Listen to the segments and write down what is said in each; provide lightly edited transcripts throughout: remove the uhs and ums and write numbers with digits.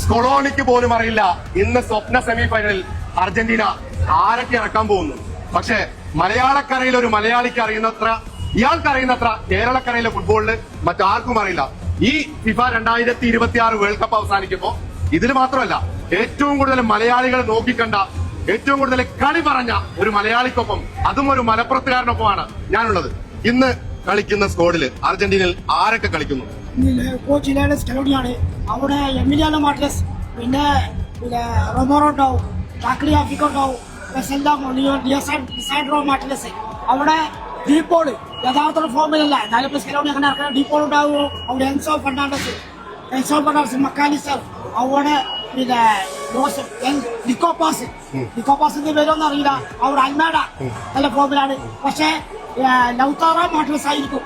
സ്കൊളോണിക്ക് പോലും അറിയില്ല ഇന്ന് സ്വപ്ന സെമി ഫൈനലിൽ അർജന്റീന ആരൊക്കെ ഇറക്കാൻ പോകുന്നു. പക്ഷെ മലയാളക്കരയിൽ ഒരു മലയാളിക്ക് അറിയുന്നത്ര, ഇയാൾക്ക് അറിയുന്നത്ര കേരളക്കരയിലെ ഫുട്ബോളില് മറ്റാർക്കും അറിയില്ല. ഈ ഫിഫ 2026 വേൾഡ് കപ്പ് അവസാനിക്കുമ്പോ ഇതിൽ മാത്രമല്ല, ഏറ്റവും കൂടുതൽ മലയാളികൾ നോക്കിക്കണ്ട, ഏറ്റവും കൂടുതൽ കളി പറഞ്ഞ ഒരു മലയാളിക്കൊപ്പം, അതും ഒരു മലപ്പുറത്തുകാരനൊപ്പമാണ് ഞാനുള്ളത്. ഇന്ന് കളിക്കുന്ന സ്ക്വാഡില് അർജന്റീനയിൽ ആരൊക്കെ കളിക്കുന്നു? കോച്ചിലാണ് സ്കലോണിയാണ്. അവിടെ എമിലിയാനോ മാർട്ടിനസ്, പിന്നെ റൊമോറോ ഉണ്ടാവും, ടാക്ലിയാഫിക്കോ ഉണ്ടാവും, മാർട്ടിനസ്. അവിടെ ഡീപോള് യഥാർത്ഥ ഫോമിലല്ല, എന്നാലും സ്കലോണി അങ്ങനെ ഇറക്കുന്ന ഡീപോൾ ഉണ്ടാവുമോ. അവിടെ എൻസോ ഫെർണാണ്ടസ്, മക്കാലിസ്റ്റർ, അവിടെ പിന്നെ നിക്കോപാസിന്റെ പേരൊന്നും അറിയില്ല. അവിടെ അൽമേഡ നല്ല ഫോമിലാണ്. പക്ഷേ ലൗതാറോ മാർട്ടിനസ് ആയിരിക്കും.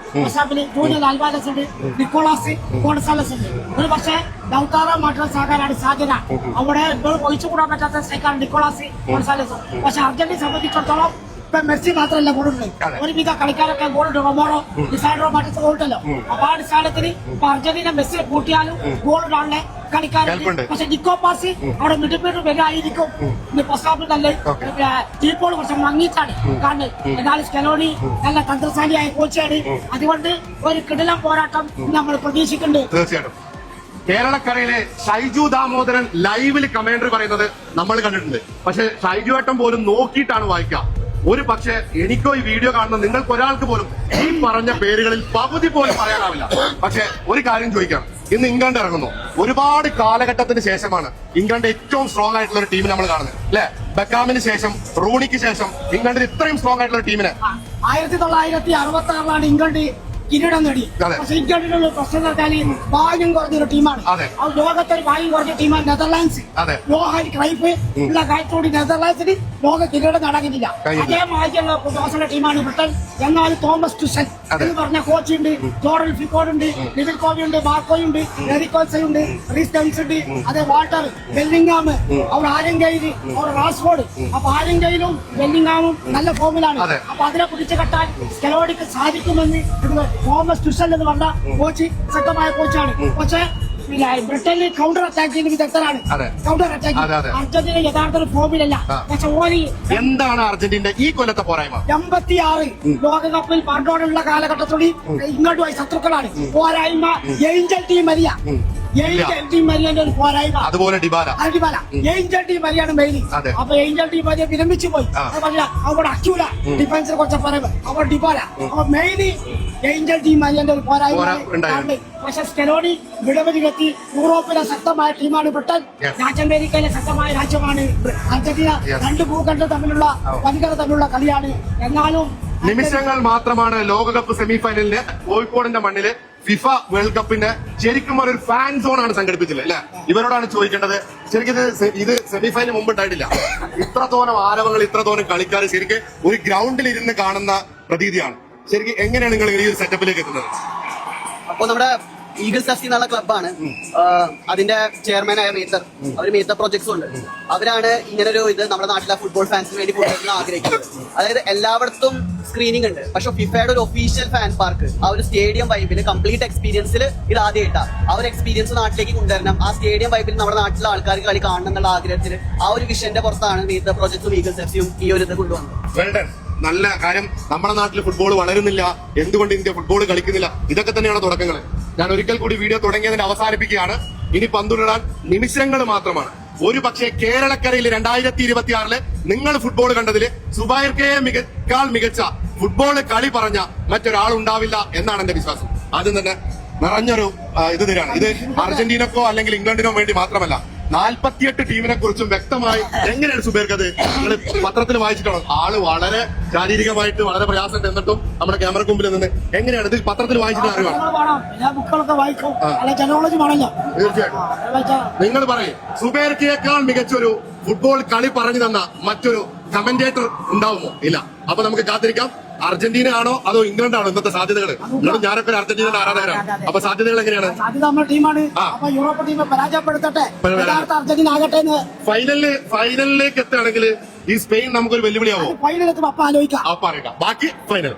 ജൂനിയർ അൽവാരസ് ഉണ്ട്, നിക്കോളാസ് ഗോൺസാലസ് ഉണ്ട്. ഒരു പക്ഷേ ലൗതാറോ മാർട്ടിനസ് ആകാനാണ് സാധ്യത. അവിടെ ഒഴിച്ചുകൂടാൻ പറ്റാത്ത സ്ട്രൈക്കാണ് നിക്കോളാസ് ഗോൺസാലസ്. പക്ഷെ അർജന്റീന സംബന്ധിച്ചിടത്തോളം ഇപ്പൊ മെസ്സി മാത്രമല്ല ഗോളുണ്ട്, ഒരുവിധ കളിക്കാരൊക്കെ ഗോളുണ്ട്. റൊമോറോ, ഡിസാൻഡ്രോ മാർട്ടിനസ് ഗോളുണ്ടല്ലോ. അപ്പൊ ആ അടിസ്ഥാനത്തിന് ഇപ്പൊ അർജന്റീന മെസ്സിയെ കൂട്ടിയാലും ഗോളുണ്ടാണല്ലേ കളിക്കാരുണ്ട്. പക്ഷെ നിക്കോപാസ് അവിടെ മിഡ്ഫീൽഡ് വരായിരിക്കും. നല്ല ടീപ്പോൾ കുറച്ച് മങ്ങിയിട്ടാണ് കാണുന്നത്. എന്നാൽ സ്കലോണി നല്ല തന്ത്രശാലിയായ കോച്ചാണ്. അതുകൊണ്ട് ഒരു കിടിലം പോരാട്ടം നമ്മൾ പ്രതീക്ഷിക്കുന്നുണ്ട്. തീർച്ചയായിട്ടും കേരളക്കരയിലെ ഷൈജു ദാമോദരൻ ലൈവിൽ കമന്ററി പറയുന്നത് നമ്മൾ കണ്ടിട്ടുണ്ട്. പക്ഷെ ഷൈജു ഏട്ടൻ പോലും നോക്കിയിട്ടാണ് വായിക്കുക. ഒരു പക്ഷെ എനിക്കോ ഈ വീഡിയോ കാണുന്ന നിങ്ങൾക്ക് ഒരാൾക്ക് പോലും ഈ പറഞ്ഞ പേരുകളിൽ പകുതി പോലും പറയാനാവില്ല. പക്ഷെ ഒരു കാര്യം ചോദിക്കാം, ഇന്ന് ഇംഗ്ലണ്ട് ഇറങ്ങുന്നു. ഒരുപാട് കാലഘട്ടത്തിന് ശേഷമാണ് ഇംഗ്ലണ്ട് ഏറ്റവും സ്ട്രോങ് ആയിട്ടുള്ള ഒരു ടീം നമ്മൾ കാണുന്നത്, അല്ലെ? ബെക്കാമിന് ശേഷം, റൂണിക്ക് ശേഷം ഇംഗ്ലണ്ടിൽ ഇത്രയും സ്ട്രോങ് ആയിട്ടുള്ള ടീമിനെ 1966 ഇംഗ്ലണ്ട് കിരീടം നേടി. പക്ഷെ ഇംഗ്ലണ്ടിനുള്ള പ്രശ്നം വെച്ചാൽ ഭാഗ്യം കുറഞ്ഞൊരു ടീമാണ്. ലോകത്തെ ഒരു ഭാഗ്യം കുറഞ്ഞ ടീമാണ് നെതർലാൻഡ്സ്. യോഹാൻ ക്രൈഫ് ഉള്ള കാര്യത്തോടെ നെതർലാൻഡ്സിന് ലോക കിരീടം നടക്കുന്നില്ല. അതേ ഭാഗ്യമുള്ള ദോഷമുള്ള ടീമാണ് ബ്രിട്ടൻ. എന്നാൽ തോമസ് ടുസൽ എന്ന് പറഞ്ഞ കോച്ചുണ്ട്, ജോറൽ ഫിക്കോഡ് ഉണ്ട്, ലിവിൽ കോവി ഉണ്ട്, മാർക്കോയുണ്ട്, എറിക്കോൽസൺ ഉണ്ട്, റീസ് ഡെവിസ് ഉണ്ട്, അതേ വാൾട്ടർ, ബെല്ലിംഗാം, അവർ ആരെങ്കയില്, അവർ റാസ്ഫോർഡ്. അപ്പൊ ആരെങ്കയിലും ബെല്ലിംഗാമും നല്ല ഫോമിലാണ്. അപ്പൊ അതിനെ പിടിച്ചു കെട്ടാൻ സ്കലോണിക്ക് സാധിക്കുമെന്ന് തോമസ് ടുസൽ എന്ന് പറഞ്ഞ കോച്ച് ശക്തമായ കോച്ചാണ്. പക്ഷേ ബ്രിട്ടനിൽ കൗണ്ടർ അറ്റാക്കിന് വിദഗ്ധരാണ്. കൗണ്ടർ അറ്റാക്ക് അർജന്റീന യഥാർത്ഥ ഫോമിലല്ല. പക്ഷെ ഓലി എന്താണ് അർജന്റീന ഈ കൊല്ലത്തെ പോരായ്മ? 86 ലോകകപ്പിൽ മറഡോണയുള്ള കാലഘട്ടത്തോടെ ഇങ്ങോട്ടുമായി ശത്രുക്കളാണ്. പോരായ്മ Angel Di Maria, Angel Di മരിയന്റെ ഒരു പോരായ്മ. അതുപോലെ ഡിബാല, ഏഞ്ചൽ ടീം മരിയാണ് മെയിൻ. അപ്പൊ ഏഞ്ചൽ ടീം മരിയ വിരമിച്ചു പോയി. അവിടെ അക്യൂല ഡിഫൻസിനെ കുറച്ച് പറയുമ്പോ അവിടെ ഡിബാല. അപ്പൊ മെയിൻ ഏഞ്ചൽ ടീം മരിയന്റെ ഒരു പോരായ്മ. പക്ഷെ സ്കലോണി വിടവരികെത്തി യൂറോപ്പിലെ ശക്തമായ ടീമാണ് ബ്രിട്ടൻ. ലാറ്റിൻ അമേരിക്കയിലെ ശക്തമായ രാജ്യമാണ് അർജന്റീന. രണ്ട് ഭൂഖണ്ഡം തമ്മിലുള്ള വൻകര തമ്മിലുള്ള കളിയാണ്. എന്നാലും നിമിഷങ്ങൾ മാത്രമാണ് ലോകകപ്പ് സെമിഫൈനലിന് കോഴിക്കോടിന്റെ മണ്ണില് ഫിഫ വേൾഡ് കപ്പിന്റെ ശരിക്കും ഒരു ഫാൻ സോൺ ആണ് സംഘടിപ്പിച്ചത്, അല്ലെ? ഇവരോടാണ് ചോദിക്കേണ്ടത്. ശരിക്കും ഇത് സെമിഫൈനൽ മുമ്പ് ഉണ്ടായിട്ടില്ല. ഇത്രത്തോളം ആരവങ്ങൾ, ഇത്രത്തോളം കളിക്കാർ ശരിക്കും ഒരു ഗ്രൗണ്ടിൽ ഇരുന്ന് കാണുന്ന പ്രതീതിയാണ്. ശരിക്കും എങ്ങനെയാണ് നിങ്ങൾ ഈ ഒരു സെറ്റപ്പിലേക്ക് എത്തുന്നത്? അപ്പൊ നമ്മുടെ ഈഗിൾസ് എഫ് സി എന്നുള്ള ക്ലബ്ബാണ്. അതിന്റെ ചെയർമാനായ മേത്തർ പ്രോജക്ട്സും ഉണ്ട്. അവരാണ് ഇങ്ങനൊരു ഇത് നമ്മുടെ നാട്ടിലെ ഫുട്ബോൾ ഫാൻസിന് വേണ്ടി കൊണ്ടുവരുന്ന ആഗ്രഹിക്കുന്നത്. അതായത് എല്ലായിടത്തും സ്ക്രീനിങ് ഉണ്ട്, പക്ഷെ ഫിഫയുടെ ഒരു ഒഫീഷ്യൽ ഫാൻ പാർക്ക്, ആ ഒരു സ്റ്റേഡിയം വൈബിൽ കംപ്ലീറ്റ് എക്സ്പീരിയൻസിൽ ഇത് ആദ്യമായിട്ടാണ്. ആ ഒരു എക്സ്പീരിയൻസ് നാട്ടിലേക്ക് കൊണ്ടുവരണം. ആ സ്റ്റേഡിയം വൈബിൽ നമ്മുടെ നാട്ടിലെ ആൾക്കാർക്ക് കളി കാണണം എന്നുള്ള ആഗ്രഹത്തിൽ ആ ഒരു വിഷന്റെ പുറത്താണ് മേത്തർ പ്രോജക്ട്സും ഈഗിൾസ് എഫ് സിയും ഈ ഒരു ഇത് കൊണ്ടുവന്നത്. നല്ല കാര്യം. നമ്മുടെ നാട്ടിൽ ഫുട്ബോൾ വളരുന്നില്ല, എന്തുകൊണ്ട് ഇന്ത്യ ഫുട്ബോൾ കളിക്കുന്നില്ല? ഇതൊക്കെ തന്നെയാണ് തുടക്കങ്ങൾ. ഞാൻ ഒരിക്കൽ കൂടി വീഡിയോ തുടങ്ങിയതിന് അവസാനിപ്പിക്കുകയാണ്. ഇനി പന്തുടരാൻ നിമിഷങ്ങൾ മാത്രമാണ്. ഒരു പക്ഷേ കേരളക്കരയിൽ 2026 നിങ്ങൾ ഫുട്ബോൾ കണ്ടതിൽ സുബൈർക്കയെ മികച്ച ഫുട്ബോൾ കളി പറഞ്ഞ മറ്റൊരാളുണ്ടാവില്ല എന്നാണ് എന്റെ വിശ്വാസം. ആദ്യം തന്നെ നിറഞ്ഞൊരു ഇത് തരാണ്. ഇത് അർജന്റീനക്കോ അല്ലെങ്കിൽ ഇംഗ്ലണ്ടിനോ വേണ്ടി മാത്രമല്ല, 48 ടീമിനെ കുറിച്ചും വ്യക്തമായി. എങ്ങനെയാണ് സുബൈർക്കത് നിങ്ങൾ പത്രത്തിൽ വായിച്ചിട്ടാണോ? ആള് വളരെ ശാരീരികമായിട്ട് വളരെ പ്രയാസം എന്നിട്ടും നമ്മുടെ ക്യാമറ മുമ്പിൽ നിന്ന് എങ്ങനെയാണ് ഇത് പത്രത്തിൽ വായിച്ചിട്ട് അറിവാണ്? തീർച്ചയായിട്ടും നിങ്ങൾ പറയും സുബൈർക്കയേക്കാൾ മികച്ചൊരു ഫുട്ബോൾ കളി പറഞ്ഞു തന്ന മറ്റൊരു കമന്റേറ്റർ ഉണ്ടാവുമോ? ഇല്ല. അപ്പൊ നമുക്ക് കാത്തിരിക്കാം. അർജന്റീന ആണോ അതോ ഇംഗ്ലണ്ട് ആണോ ഇന്നത്തെ സാധ്യതകൾ? നിങ്ങളും ഞാനൊക്കെ അർജന്റീനയുടെ ആരാധകരാണ്. അപ്പൊ സാധ്യതകൾ എങ്ങനെയാണ്? ഫൈനലിലേക്ക് എത്തുകയാണെങ്കിൽ ഈ സ്പെയിൻ നമുക്കൊരു വെല്ലുവിളിയാവോ? ബാക്കി ഫൈനൽ